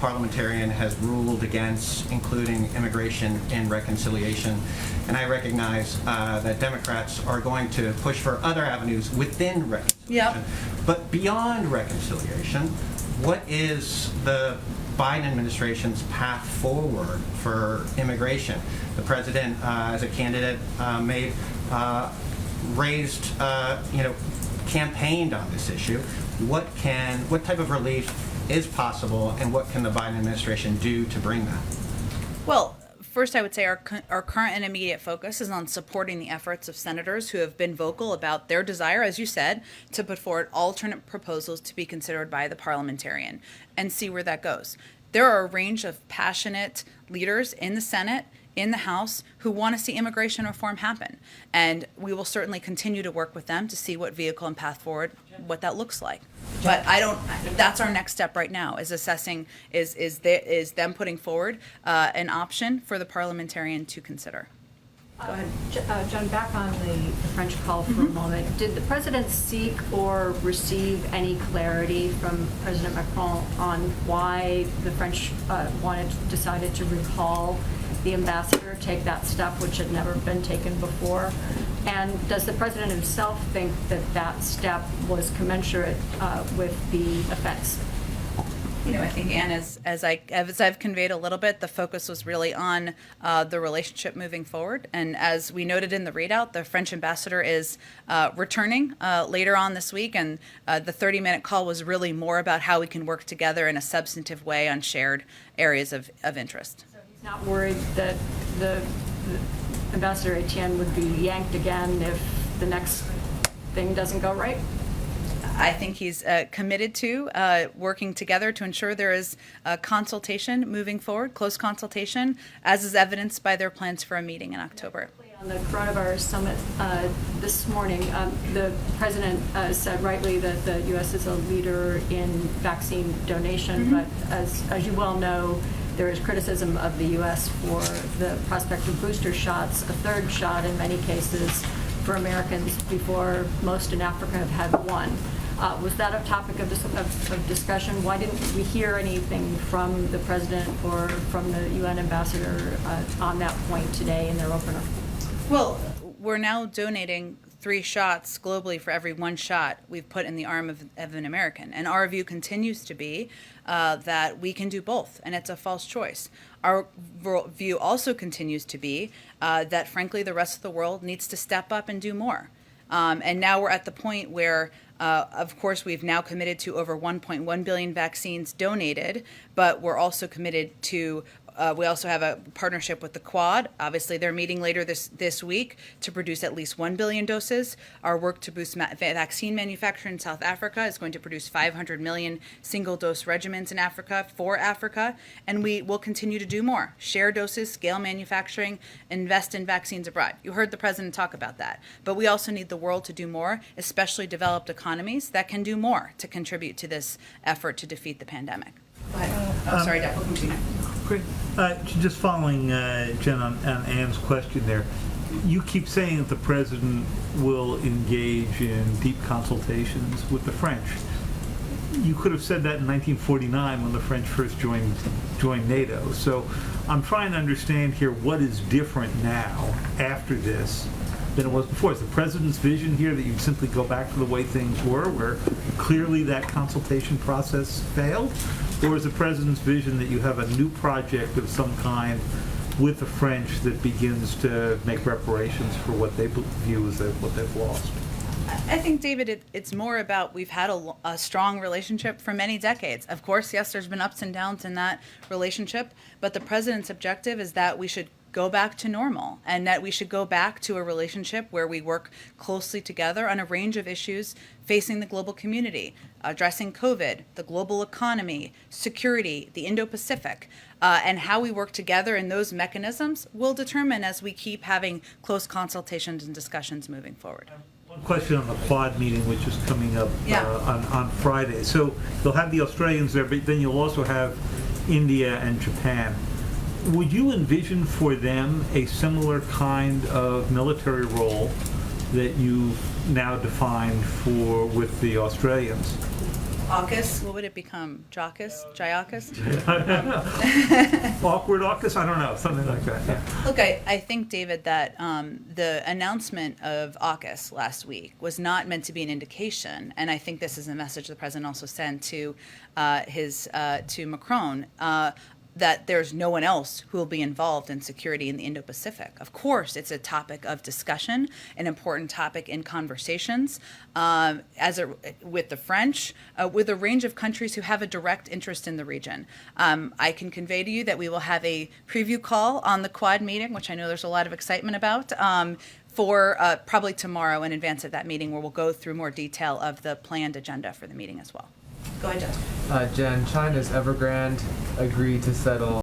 parliamentarian has ruled against including immigration in reconciliation. And I recognize that Democrats are going to push for other avenues within reconciliation. Yep. But beyond reconciliation, what is the Biden administration's path forward for immigration? The president, as a candidate, campaigned on this issue. What type of relief is possible, and what can the Biden administration do to bring that? Well, first, I would say our current and immediate focus is on supporting the efforts of senators who have been vocal about their desire, as you said, to put forward alternate proposals to be considered by the parliamentarian and see where that goes. There are a range of passionate leaders in the Senate, in the House, who want to see immigration reform happen. And we will certainly continue to work with them to see what vehicle and path forward, what that looks like. But that's our next step right now, is assessing, is them putting forward an option for the parliamentarian to consider. Go ahead. John, back on the French call for a moment. Did the president seek or receive any clarity from President Macron on why the French decided to recall the ambassador, take that step which had never been taken before? And does the president himself think that that step was commensurate with the offense? I think, Anne, as I've conveyed a little bit, the focus was really on the relationship moving forward. And as we noted in the readout, the French ambassador is returning later on this week, and the 30-minute call was really more about how we can work together in a substantive way on shared areas of interest. So he's not worried that the Ambassador Etienne would be yanked again if the next thing doesn't go right? I think he's committed to working together to ensure there is a consultation moving forward, close consultation, as is evidenced by their plans for a meeting in October. On the coronavirus summit this morning, the president said rightly that the U.S. is a leader in vaccine donation, but as you well know, there is criticism of the U.S. for the prospect of booster shots, a third shot in many cases for Americans before most in Africa have had one. Was that a topic of discussion? Why didn't we hear anything from the president or from the UN ambassador on that point today in their opener? Well, we're now donating 3 shots globally for every 1 shot we've put in the arm of an American. And our view continues to be that we can do both, and it's a false choice. Our view also continues to be that, frankly, the rest of the world needs to step up and do more. And now we're at the point where, of course, we've now committed to over 1.1 billion vaccines donated, but we're also committed to we also have a partnership with the Quad. Obviously, they're meeting later this week to produce at least 1 billion doses. Our work to boost vaccine manufacturing in South Africa is going to produce 500 million single-dose regimens in Africa for Africa, and we will continue to do more. Share doses, scale manufacturing, invest in vaccines abroad. You heard the president talk about that. But we also need the world to do more, especially developed economies that can do more to contribute to this effort to defeat the pandemic. Go ahead. Sorry, Deb, we'll continue. Great. Just following Jen on Anne's question there, you keep saying that the president will engage in deep consultations with the French. You could have said that in 1949 when the French first joined NATO. So I'm trying to understand here what is different now after this than it was before. Is the president's vision here that you'd simply go back to the way things were, where clearly that consultation process failed? Or is the president's vision that you have a new project of some kind with the French that begins to make reparations for what they view as what they've lost? I think, David, it's more about we've had a strong relationship for many decades. Of course, yes, there's been ups and downs in that relationship, but the president's objective is that we should go back to normal, and that we should go back to a relationship where we work closely together on a range of issues facing the global community, addressing COVID, the global economy, security, the Indo-Pacific, and how we work together in those mechanisms will determine as we keep having close consultations and discussions moving forward. One question on the Quad meeting, which is coming up on Friday. So you'll have the Australians there, but then you'll also have India and Japan. Would you envision for them a similar kind of military role that you've now defined with the Australians? AUKUS, what would it become? JAUKUS? JIAUKUS? Awkward AUKUS? I don't know, something like that, yeah. Look, I think, David, that the announcement of AUKUS last week was not meant to be an indication, and I think this is a message the president also sent to to Macron, that there's no one else who will be involved in security in the Indo-Pacific. Of course, it's a topic of discussion, an important topic in conversations with the French, with a range of countries who have a direct interest in the region. I can convey to you that we will have a preview call on the Quad meeting, which I know there's a lot of excitement about, for probably tomorrow in advance of that meeting, where we'll go through more detail of the planned agenda for the meeting as well. Go ahead, Justin. Jen, China's Evergrande agreed to settle